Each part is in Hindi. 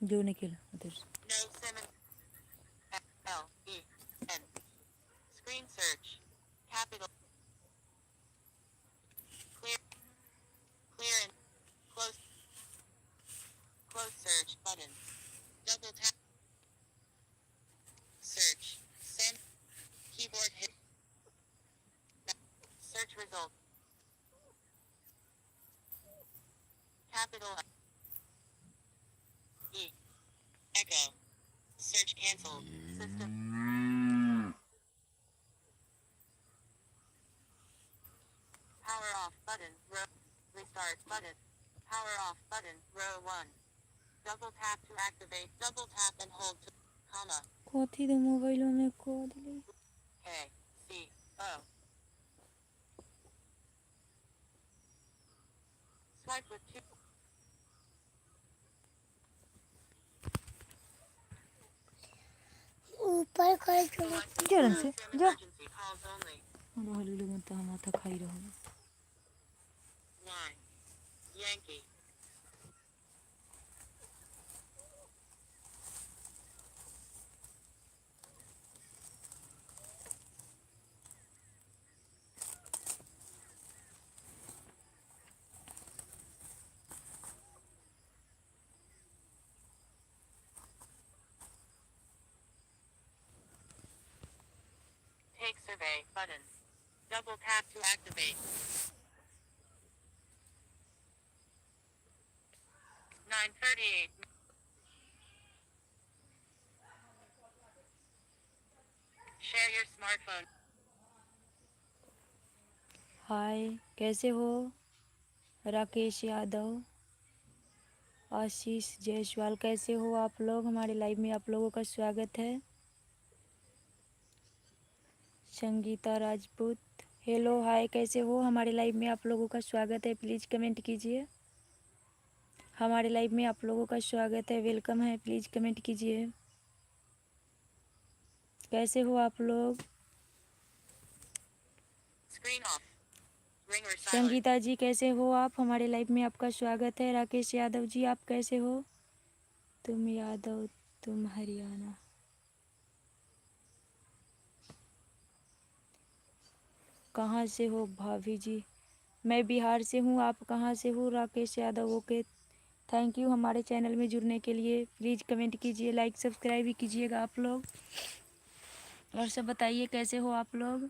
जोड़ने के लिए उधर से। No Simmons. L E N. Screen search. Capital. Clear. Clear and close. Close search button. Double tap. Search. Send. Keyboard hit. Search result. Capital E. Echo. Search cancelled. System. Power off button. Row. Restart button. Power off button. Row 1. Double tap to activate. Double tap and hold to. Comma. कथी दे मोबाइल में को दिले K. C. O. Swipe with 2. ऊपर कर चलो। जरन से जा Emergency calls only. रहलु मत हम माथा खाई रहल Y. Yankee. Take survey button. Double tap to activate. 9:38. Share your smartphone. हाय कैसे हो राकेश यादव आशीष जायसवाल कैसे हो आप लोग हमारे लाइव में आप लोगों का स्वागत है संगीता राजपूत हेलो हाय कैसे हो हमारे लाइव में आप लोगों का स्वागत है प्लीज़ कमेंट कीजिए हमारे लाइव में आप लोगों का स्वागत है वेलकम है प्लीज़ कमेंट कीजिए कैसे हो आप लोग Screen off. Ringer silent. Sangeeta जी कैसे हो आप हमारे लाइव में आपका स्वागत है राकेश यादव जी आप कैसे हो तुम यादव तुम हरियाणा कहाँ से हो भाभी जी मैं बिहार से हूँ आप कहाँ से हो Rakesh Yadav okay thank you हमारे चैनल में जुड़ने के लिए प्लीज़ कमेंट कीजिए लाइक सब्सक्राइब भी कीजिएगा आप लोग और सब बताइए कैसे हो आप लोग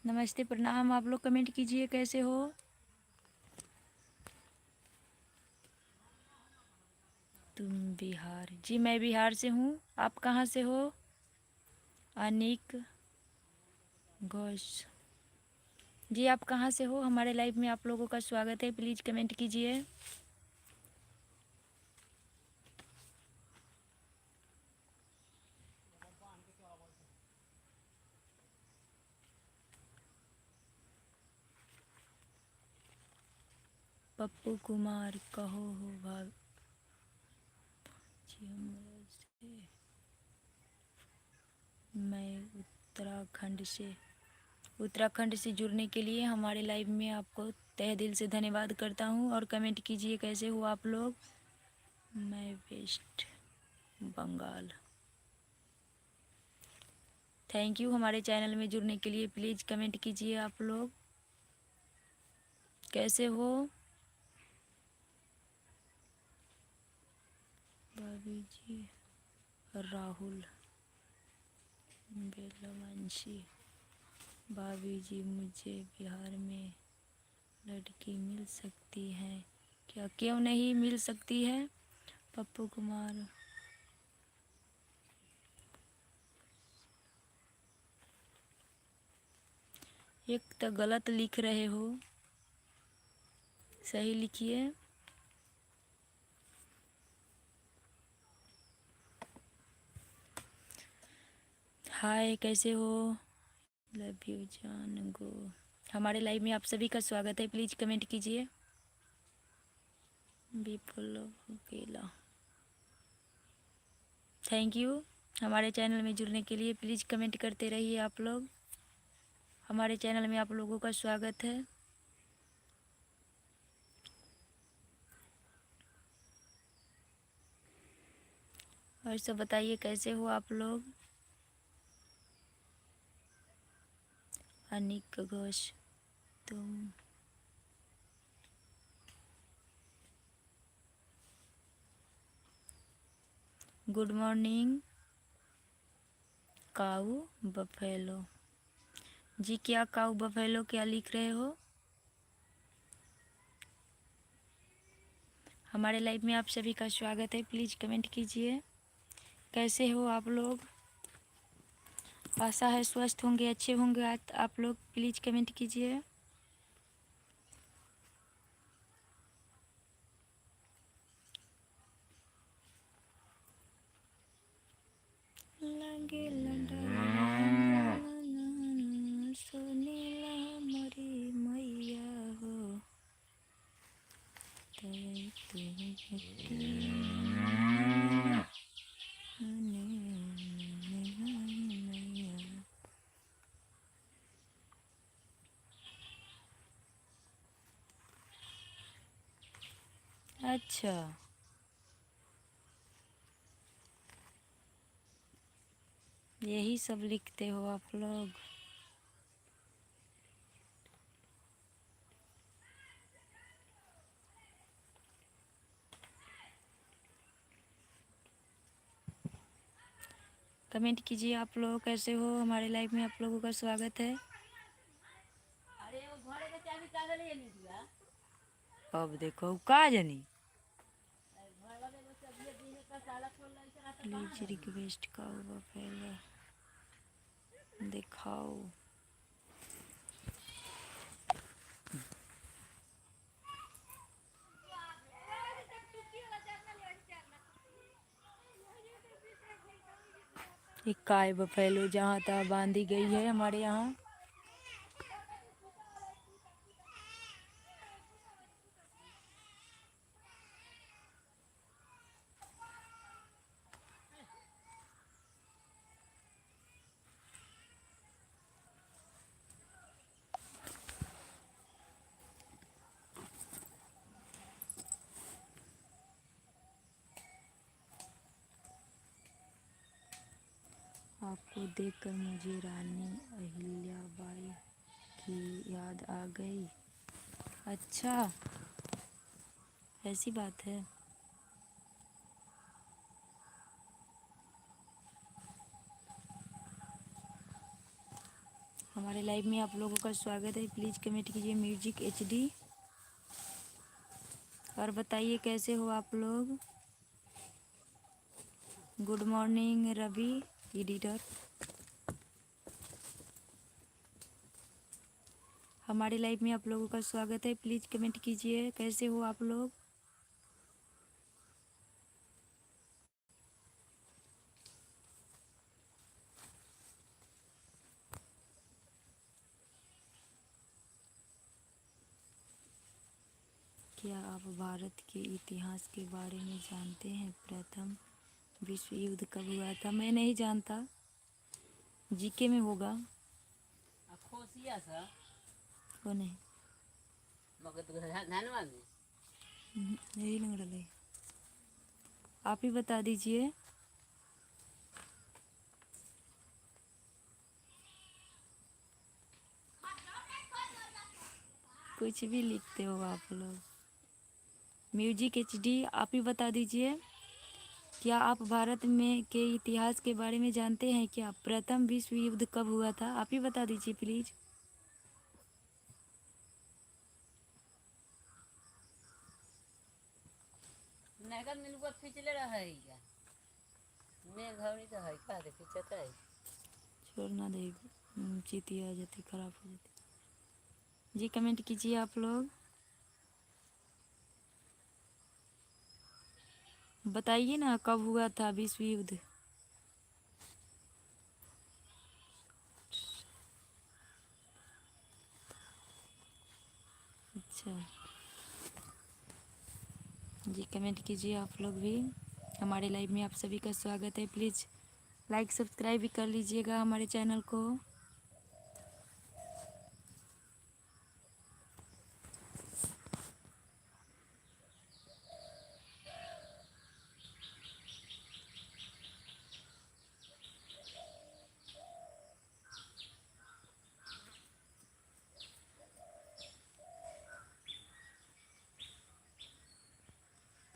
नमस्ते प्रणाम आप लोग कमेंट कीजिए कैसे हो तुम बिहार जी मैं बिहार से हूँ आप कहाँ से हो अनिक घोष जी आप कहाँ से हो हमारे लाइव में आप लोगों का स्वागत है प्लीज़ कमेंट कीजिए पप्पू कुमार कहो हो भाग जी हमरा से मैं उत्तराखंड से जुड़ने के लिए हमारे लाइव में आपको तहे दिल से धन्यवाद करता हूँ और कमेंट कीजिए कैसे हो आप लोग मैं वेस्ट बंगाल थैंक यू हमारे चैनल में जुड़ने के लिए प्लीज़ कमेंट कीजिए आप लोग कैसे हो भाभी जी राहुल बेलवंशी भाभी जी मुझे बिहार में लड़की मिल सकती है क्या क्यों नहीं मिल सकती है पप्पू कुमार एक तो गलत लिख रहे हो सही लिखिए हाय कैसे हो लव यू जान गो हमारे लाइव में आप सभी का स्वागत है प्लीज़ कमेंट कीजिए विपुल अकेला थैंक यू हमारे चैनल में जुड़ने के लिए प्लीज़ कमेंट करते रहिए आप लोग हमारे चैनल में आप लोगों का स्वागत है। और सब बताइए कैसे हो आप लोग। अनिक घोष तुम गुड मॉर्निंग काऊ बफेलो जी। क्या काऊ बफेलो क्या लिख रहे हो? हमारे लाइव में आप सभी का स्वागत है। प्लीज़ कमेंट कीजिए कैसे हो आप लोग। आशा है स्वस्थ होंगे, अच्छे होंगे आज आप लोग। प्लीज़ कमेंट कीजिए। लगे सुनीला मरी मैया हो अच्छा, यही सब लिखते हो आप लोग। कमेंट कीजिए आप लोग कैसे हो। हमारे लाइव में आप लोगों का स्वागत है। अब देखो का जनी प्लीज रिक्वेस्ट का पहले दिखाओ। एक काय बफेलो जहाँ तहाँ बांधी गई है हमारे यहाँ। आपको देखकर मुझे रानी अहिल्याबाई की याद आ गई। अच्छा, ऐसी बात है। हमारे लाइव में आप लोगों का स्वागत है। प्लीज़ कमेंट कीजिए म्यूजिक एचडी और बताइए कैसे हो आप लोग। Good morning Ravi editor. हमारे लाइव में आप लोगों का स्वागत है। प्लीज़ कमेंट कीजिए कैसे हो आप लोग। क्या आप भारत के इतिहास के बारे में जानते हैं? प्रथम विश्व युद्ध कब हुआ था? मैं नहीं जानता, जीके में होगा। कौन है? नहीं लग रहा है। आप ही बता दीजिए। कुछ भी लिखते हो आप लोग। म्यूजिक एचडी आप ही बता दीजिए। क्या आप भारत में के इतिहास के बारे में जानते हैं? क्या प्रथम विश्व युद्ध कब हुआ था? आप ही बता दीजिए प्लीज। नगर मिलुआ खींचले रहे या मैं घवनी तो है का दे खींचता है। छोड़ना दे, चीती आ जाती, खराब हो जाती। जी कमेंट कीजिए आप लोग। बताइए ना कब हुआ था विश्व युद्ध। अच्छा, जी कमेंट कीजिए आप लोग भी। हमारे लाइव में आप सभी का स्वागत है। प्लीज़ लाइक सब्सक्राइब भी कर लीजिएगा हमारे चैनल को।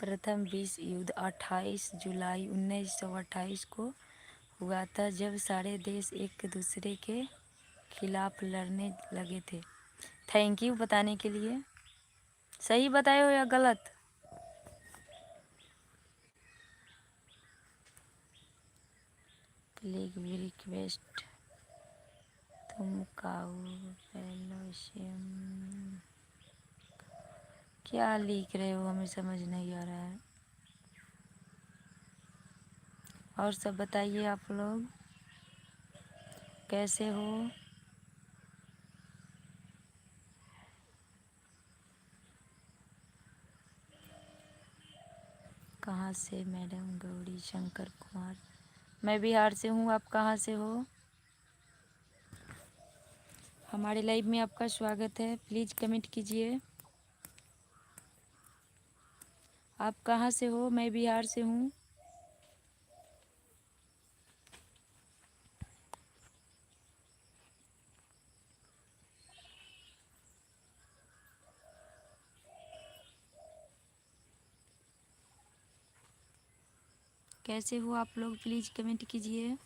प्रथम विश्व युद्ध 28 जुलाई 1928 को हुआ था, जब सारे देश एक दूसरे के खिलाफ लड़ने लगे थे। थैंक यू बताने के लिए। सही बताए हो या गलत? प्लीज रिक्वेस्ट तुम काऊ फेलोशियम। क्या लिख रहे हो, हमें समझ नहीं आ रहा है। और सब बताइए, आप लोग कैसे हो? कहाँ से मैडम? गौरी शंकर कुमार। मैं बिहार से हूँ। आप कहाँ से हो? हमारे लाइव में आपका स्वागत है। प्लीज़ कमेंट कीजिए। आप कहाँ से हो? मैं बिहार से हूँ। कैसे हो आप लोग? प्लीज़ कमेंट कीजिए।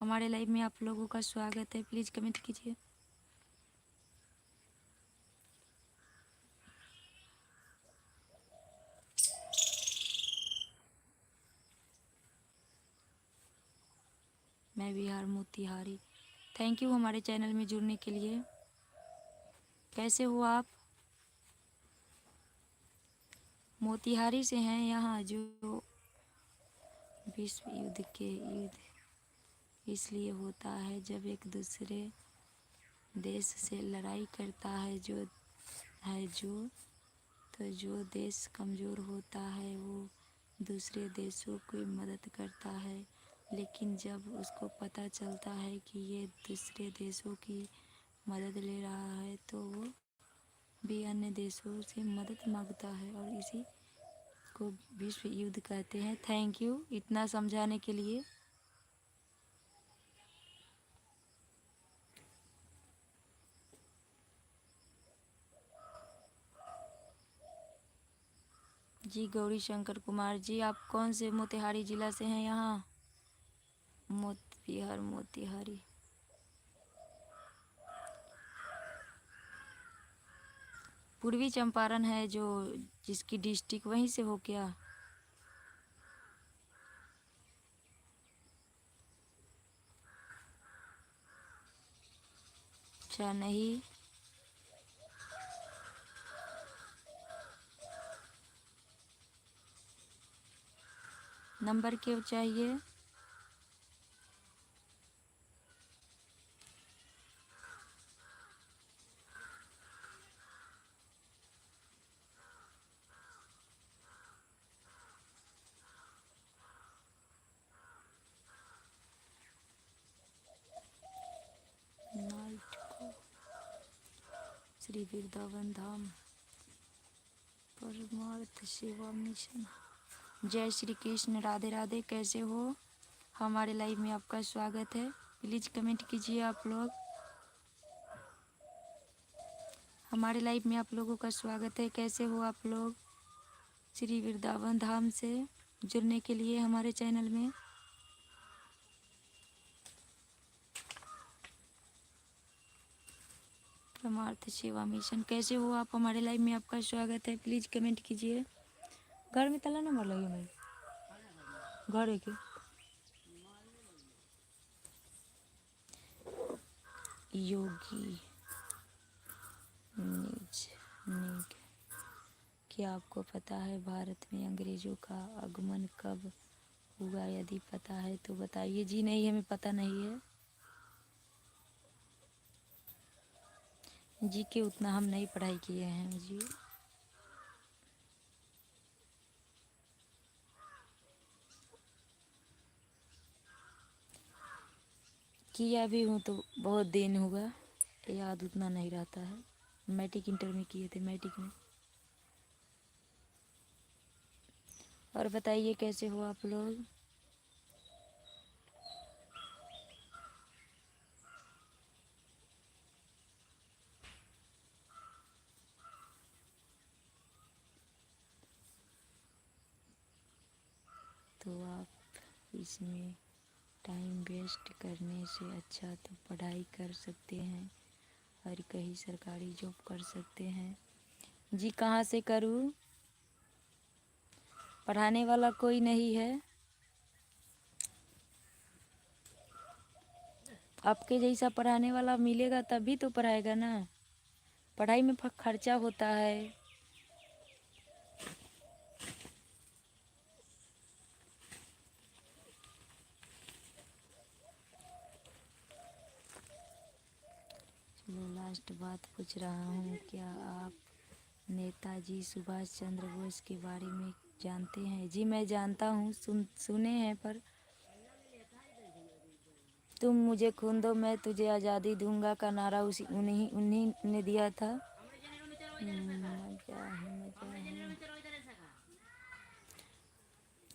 हमारे लाइव में आप लोगों का स्वागत है। प्लीज़ कमेंट कीजिए। मैं बिहार मोतिहारी। थैंक यू हमारे चैनल में जुड़ने के लिए। कैसे हो आप? मोतिहारी से हैं। यहाँ जो विश्व युद्ध इसलिए होता है जब एक दूसरे देश से लड़ाई करता है तो जो देश कमज़ोर होता है वो दूसरे देशों की मदद करता है। लेकिन जब उसको पता चलता है कि ये दूसरे देशों की मदद ले रहा है तो वो भी अन्य देशों से मदद मांगता है, और इसी को विश्व युद्ध कहते हैं। थैंक यू इतना समझाने के लिए। जी गौरी शंकर कुमार जी, आप कौन से मोतिहारी ज़िला से हैं? यहाँ बिहार मोतिहारी। पूर्वी चंपारण है जो जिसकी डिस्ट्रिक्ट, वहीं से हो क्या? अच्छा नहीं। नंबर क्यों चाहिए? नाइट को श्री वृंदावन धाम परमार्थ सेवा मिशन। जय श्री कृष्ण, राधे राधे। कैसे हो? हमारे लाइव में आपका स्वागत है। प्लीज़ कमेंट कीजिए आप लोग। हमारे लाइव में आप लोगों का स्वागत है। कैसे हो आप लोग? श्री वृंदावन धाम से जुड़ने के लिए हमारे चैनल में। परमार्थ सेवा मिशन। कैसे हो आप? हमारे लाइव में आपका स्वागत है। प्लीज़ कमेंट कीजिए। घर में ताला नंबर लगे भाई? घर है के योगी निज। क्या आपको पता है भारत में अंग्रेज़ों का आगमन कब हुआ? यदि पता है तो बताइए। जी नहीं, हमें पता नहीं है। जी के उतना हम नहीं पढ़ाई किए हैं जी। किया भी हूँ तो बहुत दिन हुआ, याद उतना नहीं रहता है। मैट्रिक इंटर में किए थे, मैट्रिक में। और बताइए कैसे हो आप लोग? तो आप इसमें टाइम वेस्ट करने से अच्छा तो पढ़ाई कर सकते हैं और कहीं सरकारी जॉब कर सकते हैं। जी कहाँ से करूँ? पढ़ाने वाला कोई नहीं है। आपके जैसा पढ़ाने वाला मिलेगा तभी तो पढ़ाएगा ना। पढ़ाई में खर्चा होता है। चलो लास्ट बात पूछ रहा हूँ, क्या आप नेताजी सुभाष चंद्र बोस के बारे में जानते हैं? जी मैं जानता हूँ, सुने हैं। पर तुम मुझे खून दो मैं तुझे आज़ादी दूंगा का नारा उन्हीं उन्हीं ने दिया था। मजा है।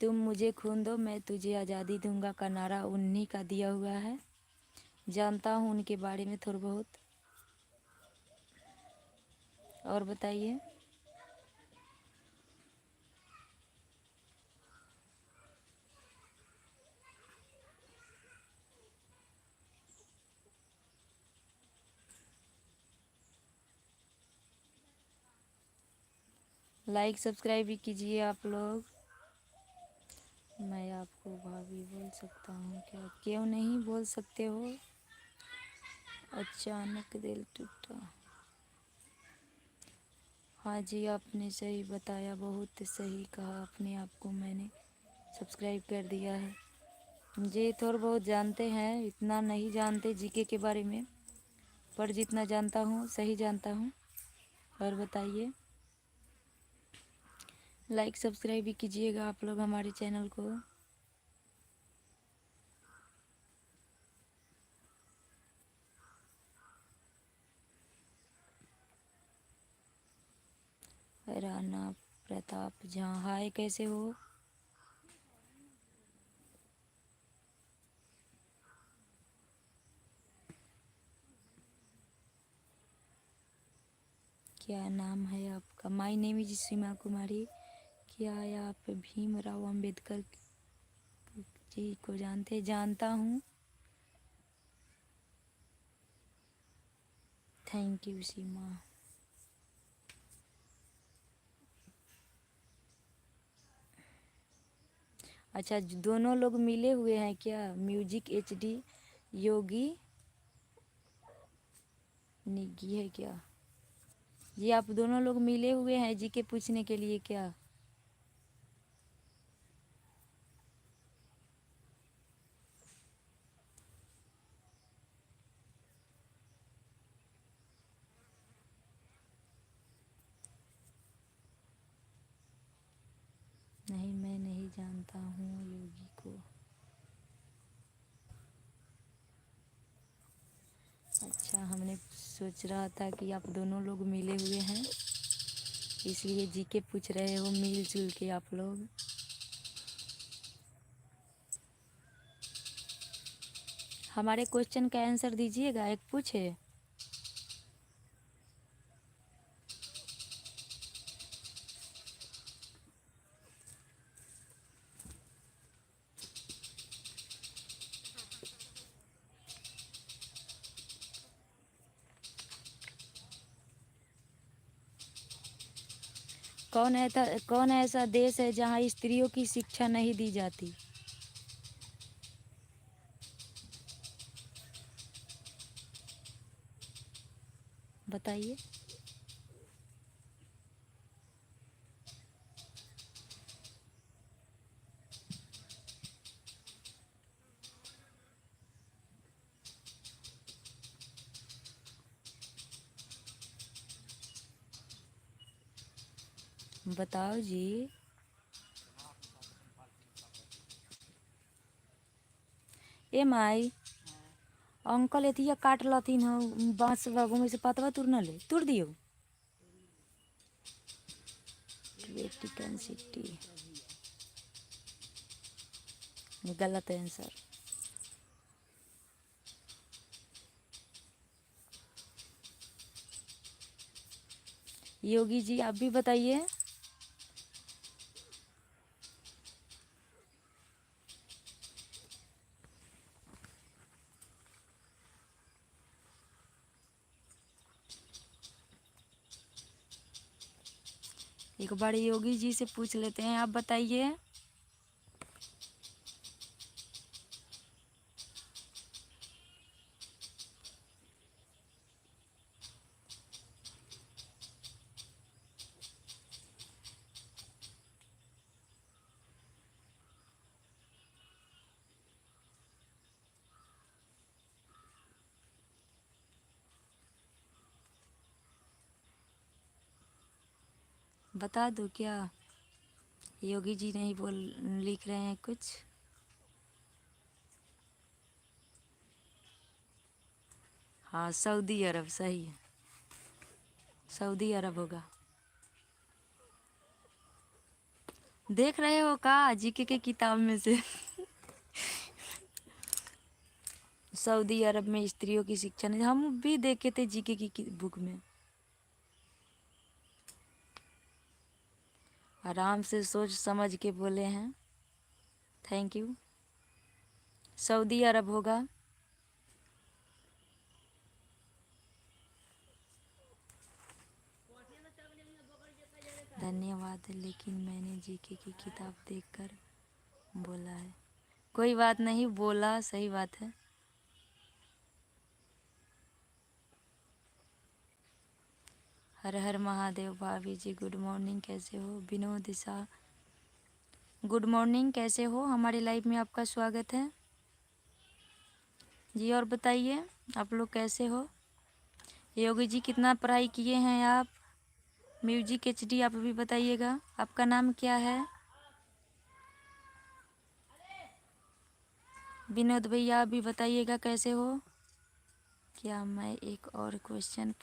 तुम मुझे खून दो मैं तुझे आज़ादी दूंगा का नारा उन्हीं का दिया हुआ है। जानता हूँ उनके बारे में थोड़ा बहुत। और बताइए। लाइक सब्सक्राइब भी कीजिए आप लोग। मैं आपको भाभी बोल सकता हूँ क्या? क्यों नहीं बोल सकते हो? अचानक दिल टूटा। हाँ जी आपने सही बताया, बहुत सही कहा अपने आप को। मैंने सब्सक्राइब कर दिया है। जी थोड़ा बहुत जानते हैं, इतना नहीं जानते जीके के बारे में, पर जितना जानता हूँ सही जानता हूँ। और बताइए। लाइक सब्सक्राइब भी कीजिएगा आप लोग हमारे चैनल को। राणा प्रताप झा, हाय कैसे हो? क्या नाम है आपका? माय नेम इज सीमा कुमारी। क्या आप भीमराव अंबेडकर जी को जानते? जानता हूँ। थैंक यू सीमा। अच्छा दोनों लोग मिले हुए हैं क्या? म्यूजिक एचडी योगी निगी है क्या? जी आप दोनों लोग मिले हुए हैं जी के पूछने के लिए क्या? नहीं मैं नहीं जानता हूँ योगी को। अच्छा हमने सोच रहा था कि आप दोनों लोग मिले हुए हैं, इसलिए जी के पूछ रहे हो मिलजुल के आप लोग। हमारे क्वेश्चन का आंसर दीजिएगा। एक पूछे। कौन ऐसा देश है जहाँ स्त्रियों की शिक्षा नहीं दी जाती? बताइए। बताओ जी। ए माई अंकल एतिया काट लथिन हो बांस बागों में से पतवा तुरना ले तुर दियो। वेटिकन सिटी गलत आंसर। योगी जी आप भी बताइए। एक बार योगी जी से पूछ लेते हैं, आप बताइए। बता दो क्या? योगी जी नहीं बोल, लिख रहे हैं कुछ। हाँ, सऊदी अरब सही है, सऊदी अरब होगा। देख रहे हो का जीके के किताब में से? सऊदी अरब में स्त्रियों की शिक्षा नहीं, हम भी देखे थे जीके की बुक में। आराम से सोच समझ के बोले हैं, थैंक यू। सऊदी अरब होगा। धन्यवाद, लेकिन मैंने जीके की किताब देखकर बोला है। कोई बात नहीं, बोला सही बात है। हर हर महादेव। भाभी जी गुड मॉर्निंग, कैसे हो? विनोद शाह गुड मॉर्निंग, कैसे हो? हमारी लाइफ में आपका स्वागत है जी। और बताइए आप लोग कैसे हो? योगी जी कितना पढ़ाई किए हैं आप? म्यूजिक एचडी आप भी बताइएगा, आपका नाम क्या है? विनोद भैया आप भी बताइएगा कैसे हो? क्या मैं एक और क्वेश्चन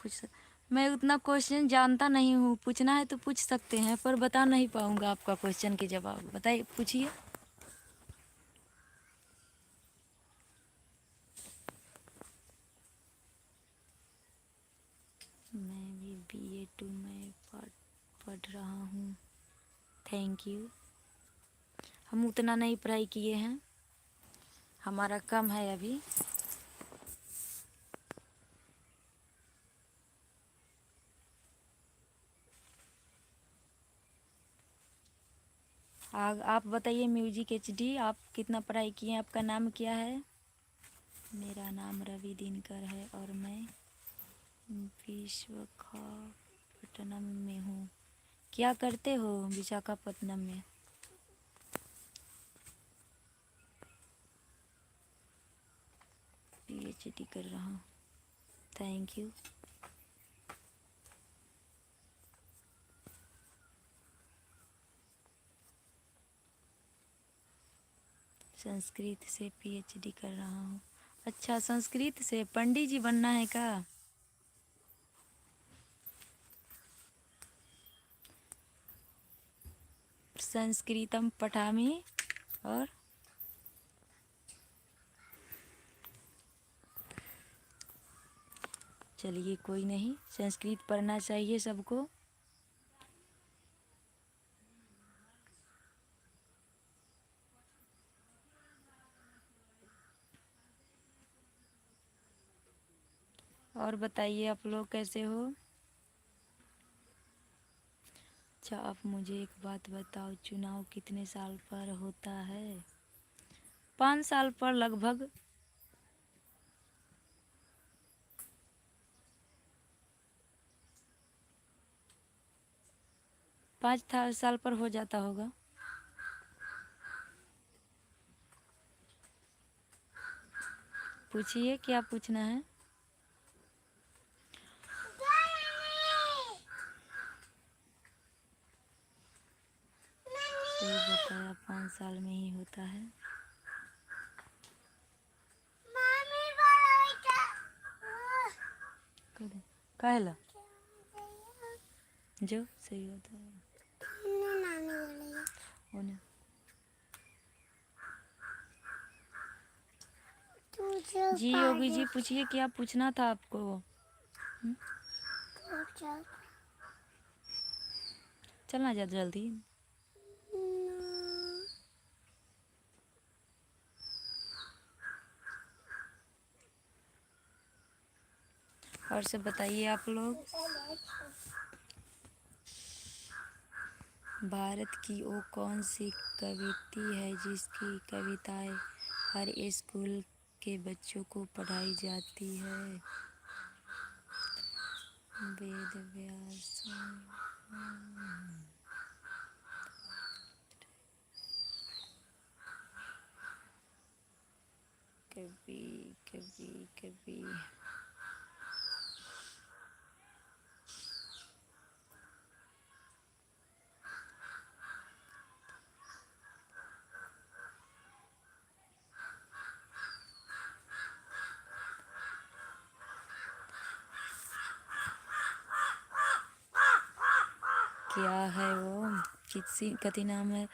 मैं उतना क्वेश्चन जानता नहीं हूँ, पूछना है तो पूछ सकते हैं, पर बता नहीं पाऊँगा आपका क्वेश्चन के जवाब। बताइए, पूछिए। मैं भी BA 2 में पढ़ रहा हूँ। Thank you. हम उतना नहीं पढ़ाई किए हैं, हमारा कम है अभी। आप बताइए म्यूजिक एचडी, आप कितना पढ़ाई किए हैं? आपका नाम क्या है? मेरा नाम रवि दिनकर है और मैं विशाखापट्टनम में हूँ। क्या करते हो विशाखापट्टनम में? PhD कर रहा हूँ। Thank you. संस्कृत से PhD कर रहा हूँ। अच्छा, संस्कृत से पंडित जी बनना है का? संस्कृतम पठामि। और चलिए कोई नहीं, संस्कृत पढ़ना चाहिए सबको। और बताइए आप लोग कैसे हो? अच्छा, आप मुझे एक बात बताओ, चुनाव कितने साल पर होता है? 5 साल पर लगभग। 5 साल पर हो जाता होगा। पूछिए, क्या पूछना है? सही बताया, 5 साल में ही होता है। कहला जो सही होता है। होने। जी योगी जी, पूछिए क्या पूछना था आपको? चलना जा जल्दी। और सब बताइए आप लोग। भारत की वो कौन सी कविटी है जिसकी कविताएं हर स्कूल के बच्चों को पढ़ाई जाती है? वेद व्यास। कभी कभी कभी क्या है वो? किसी कति नाम है?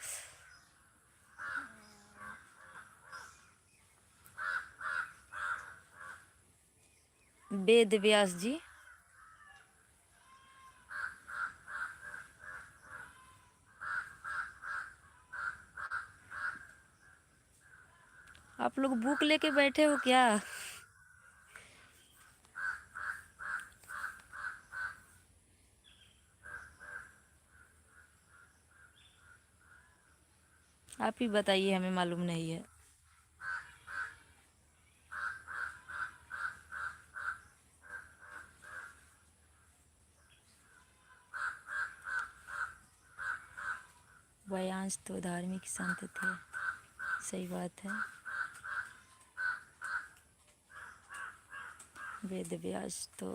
वेद व्यास जी। आप लोग बुक लेके बैठे हो क्या? आप ही बताइए, हमें मालूम नहीं है। वायांश तो धार्मिक संत थे, सही बात है। वेद व्यास तो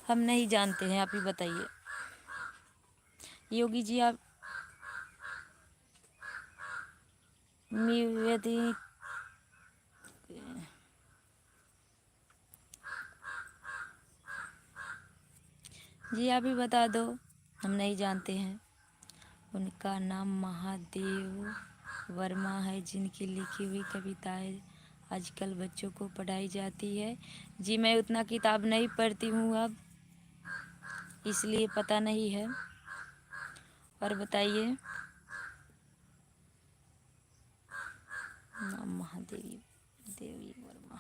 हम नहीं जानते हैं, आप ही बताइए। योगी जी आप वेदी जी आप ही बता दो, हम नहीं जानते हैं। उनका नाम महादेव वर्मा है, जिनकी लिखी हुई कविताएं आजकल बच्चों को पढ़ाई जाती है। जी मैं उतना किताब नहीं पढ़ती हूँ अब, इसलिए पता नहीं है। और बताइए। नाम महादेवी देवी वर्मा।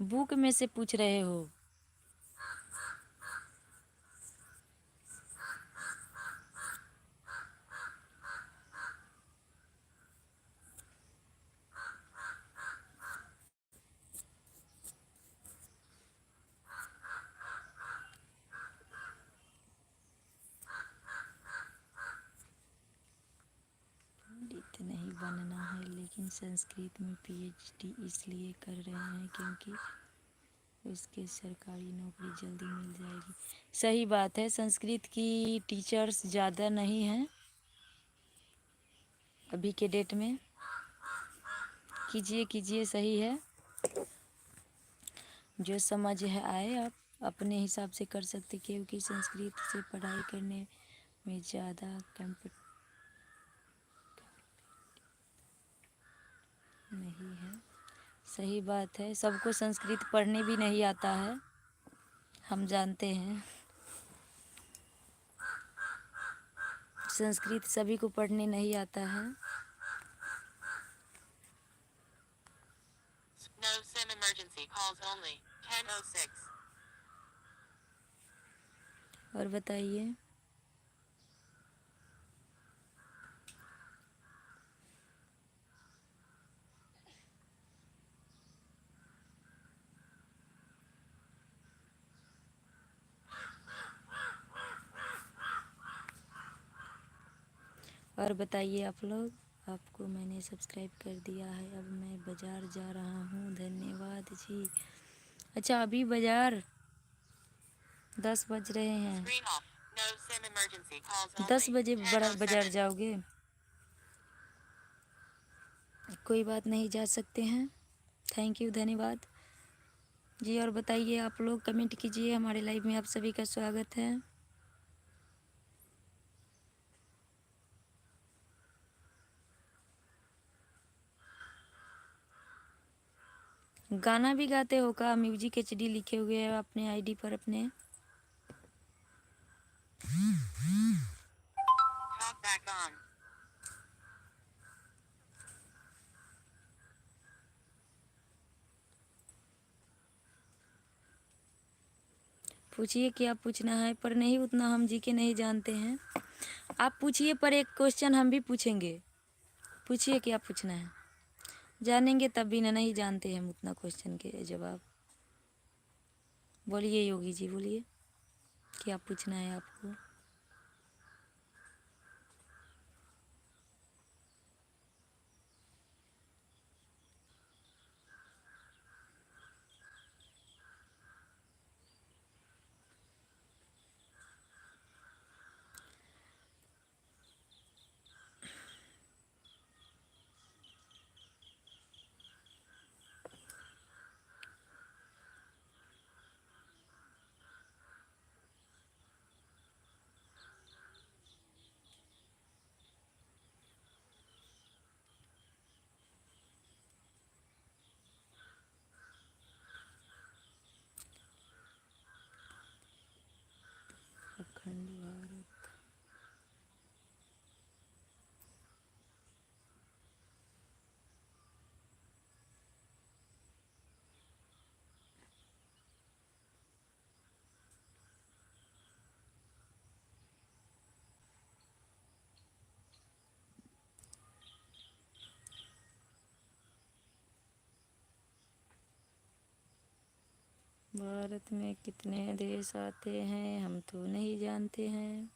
बुक में से पूछ रहे हो? पंडित नहीं बनना है, लेकिन संस्कृत में पीएचडी इसलिए कर रहे हैं क्योंकि उसके सरकारी नौकरी जल्दी मिल जाएगी। सही बात है, संस्कृत की टीचर्स ज़्यादा नहीं हैं अभी के डेट में। कीजिए कीजिए, सही है। जो समझ है आए आप अपने हिसाब से कर सकते, क्योंकि संस्कृत से पढ़ाई करने में ज़्यादा कंफर्ट नहीं है। सही बात है, सबको संस्कृत पढ़ने भी नहीं आता है, हम जानते हैं। संस्कृत सभी को पढ़ने नहीं आता है। No SIM emergency calls only. 10:06. और बताइए। और बताइए आप लोग। आपको मैंने सब्सक्राइब कर दिया है। अब मैं बाज़ार जा रहा हूँ, धन्यवाद जी। अच्छा अभी बाज़ार 10 बज रहे हैं। Screen off. No SIM emergency calls 10 only. बजे बड़ा बाज़ार 10:07. जाओगे? कोई बात नहीं, जा सकते हैं। थैंक यू, धन्यवाद जी। और बताइए आप लोग, कमेंट कीजिए। हमारे लाइव में आप सभी का स्वागत है। गाना भी गाते हो का? म्यूजिक एचडी लिखे हुए हैं अपने आईडी पर अपने। Talk back on. पूछिए क्या पूछना है, पर नहीं उतना हम जी के नहीं जानते हैं। आप पूछिए, पर एक क्वेश्चन हम भी पूछेंगे। पूछिए क्या पूछना है, जानेंगे तब भी ना, नहीं जानते हम उतना क्वेश्चन के जवाब। बोलिए योगी जी, बोलिए क्या पूछना है आपको। अखंड भारत। भारत में कितने देश आते हैं हम तो नहीं जानते हैं।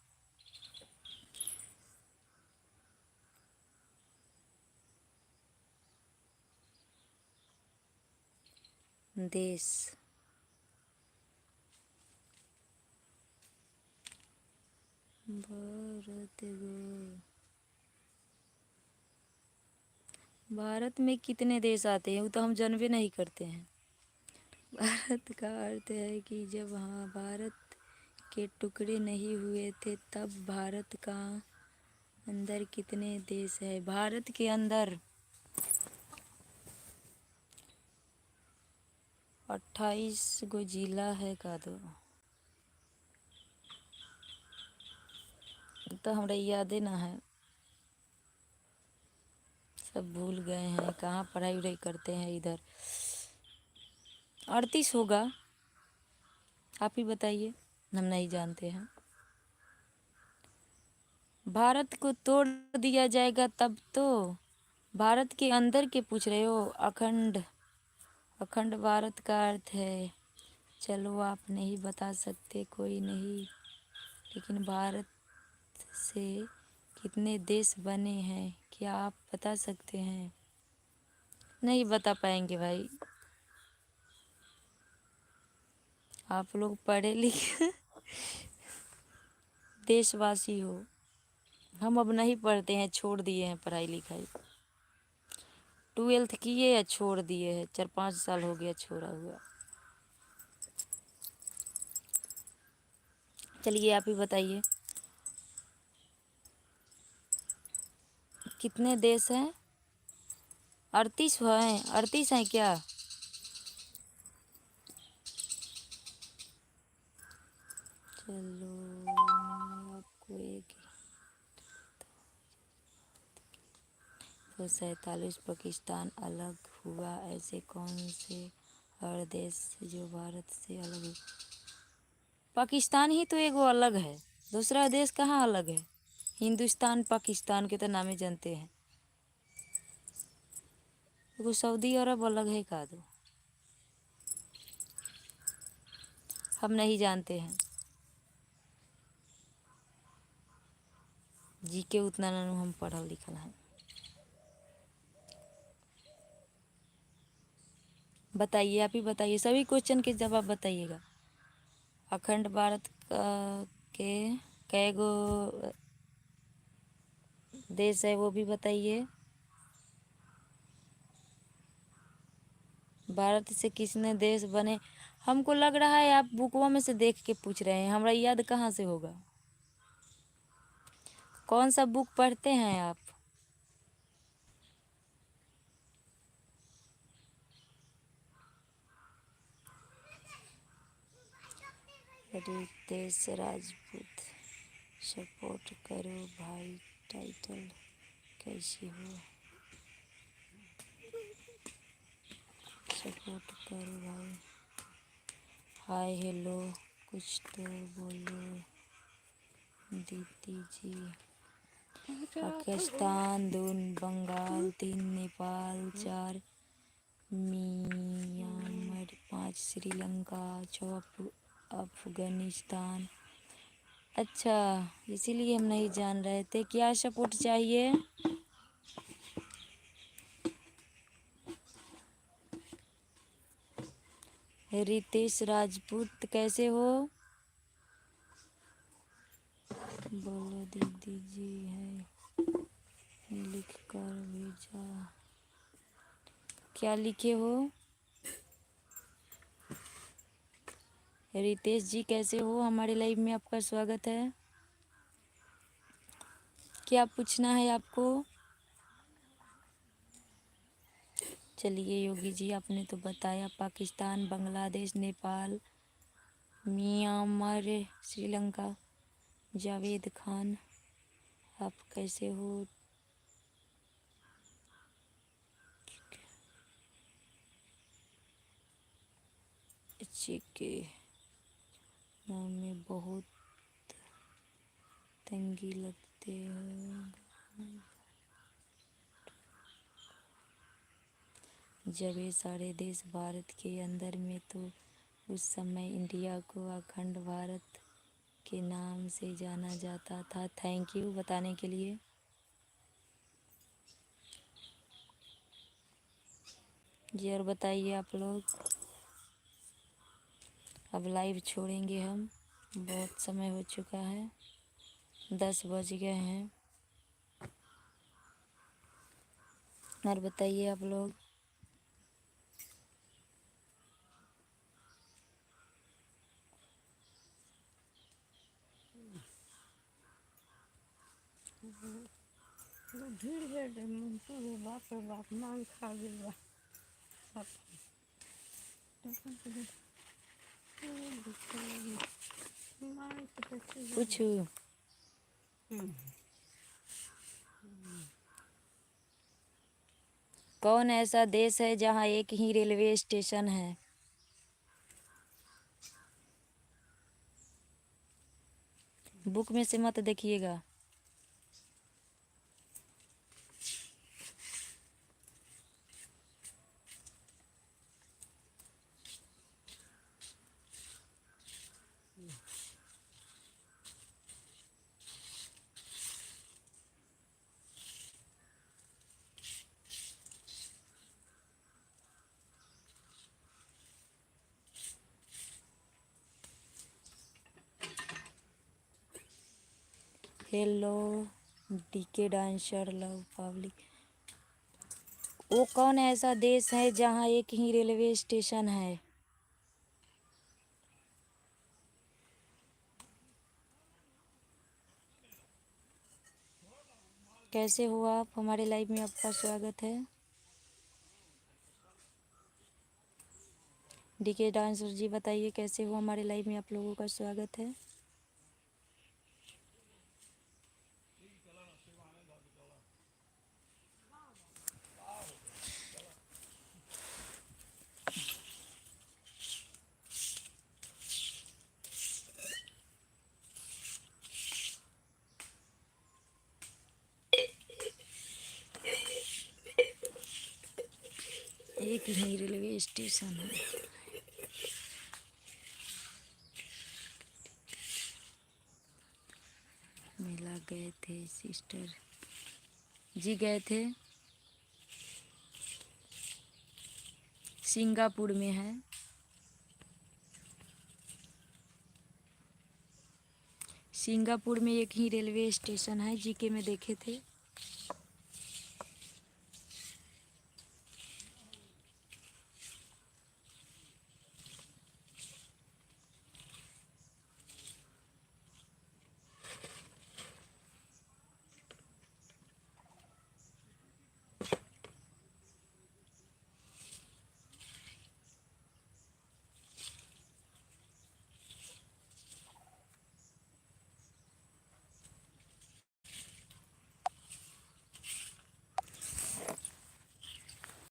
देश, भारत भारत में कितने देश आते हैं वो तो हम जानबे नहीं करते हैं। भारत का अर्थ है कि जब भारत के टुकड़े नहीं हुए थे तब भारत का अंदर कितने देश है। भारत के अंदर 28 गो जिला है का दो, तो हमरा यादे ना है, सब भूल गए हैं, कहाँ पढ़ाई वढ़ाई करते हैं इधर। 38 होगा, आप ही बताइए, हम नहीं जानते हैं। भारत को तोड़ दिया जाएगा तब तो। भारत के अंदर के पूछ रहे हो। अखंड, अखंड भारत का अर्थ है, चलो आप नहीं बता सकते कोई नहीं, लेकिन भारत से कितने देश बने हैं क्या आप बता सकते हैं। नहीं बता पाएंगे भाई, आप लोग पढ़े लिखे देशवासी हो, हम अब नहीं पढ़ते हैं, छोड़ दिए हैं पढ़ाई लिखाई। 12th किए या छोड़ दिए हैं, 4-5 साल हो गया छोड़ा हुआ। चलिए आप ही बताइए कितने देश हैं। 38 हैं, 38 हैं क्या। चलो मैं आपको एक 47 पाकिस्तान अलग हुआ, ऐसे कौन से और देश जो भारत से अलग हुआ। पाकिस्तान ही तो एगो अलग है, दूसरा देश कहाँ अलग है। हिंदुस्तान पाकिस्तान के तो नामे जानते हैं, एगो सऊदी अरब अलग है का दो, हम नहीं जानते हैं। जी के उतना ना हम पढ़ल लिखल हैं। बताइए, आप ही बताइए, सभी क्वेश्चन के जवाब बताइएगा। अखंड भारत के कै गो देश है वो भी बताइए। भारत से कितने देश बने। हमको लग रहा है आप बुकवा में से देख के पूछ रहे हैं, हमरा याद कहाँ से होगा। कौन सा बुक पढ़ते हैं आप। रितेश राजपूत, सपोर्ट करो भाई, टाइटल कैसी हो, सपोर्ट करो भाई। हाय हेलो कुछ तो बोलो दीदी जी। पाकिस्तान 2, बंगाल 3, नेपाल 4, म्यांमार 5, श्रीलंका 6, अफगानिस्तान। अच्छा, इसीलिए हम नहीं जान रहे थे। क्या सपोर्ट चाहिए? रितेश राजपूत कैसे हो? बोलो दीदी जी है लिख कर भेजा। क्या लिखे हो? रितेश जी कैसे हो? हमारे लाइव में आपका स्वागत है। क्या पूछना है आपको? चलिए योगी जी, आपने तो बताया पाकिस्तान, बांग्लादेश, नेपाल, म्यांमार, श्रीलंका। जावेद खान, आप कैसे हो? के नाम में बहुत तंगी लगते हो जब ये सारे देश भारत के अंदर में, तो उस समय इंडिया को अखंड भारत के नाम से जाना जाता था। थैंक यू बताने के लिए। जी और बताइए आप लोग। अब लाइव छोड़ेंगे हम, बहुत समय हो चुका है, 10 बज गए हैं। और बताइए आप लोग। भीड़ है बाप रे बाप, मांग खा गइल बा। पूछू। कौन ऐसा देश है जहाँ एक ही रेलवे स्टेशन है? बुक में से मत देखिएगा। Hello DK dancer love public. वो कौन ऐसा देश है जहाँ एक ही रेलवे स्टेशन है? कैसे हो आप? हमारे लाइव में आपका स्वागत है। डीके डांसर जी बताइए कैसे हो? हमारे लाइव में आप लोगों का स्वागत है। एक ही रेलवे स्टेशन है। मेला गए थे सिस्टर जी, गए थे। सिंगापुर में है। सिंगापुर में एक ही रेलवे स्टेशन है, जीके में देखे थे।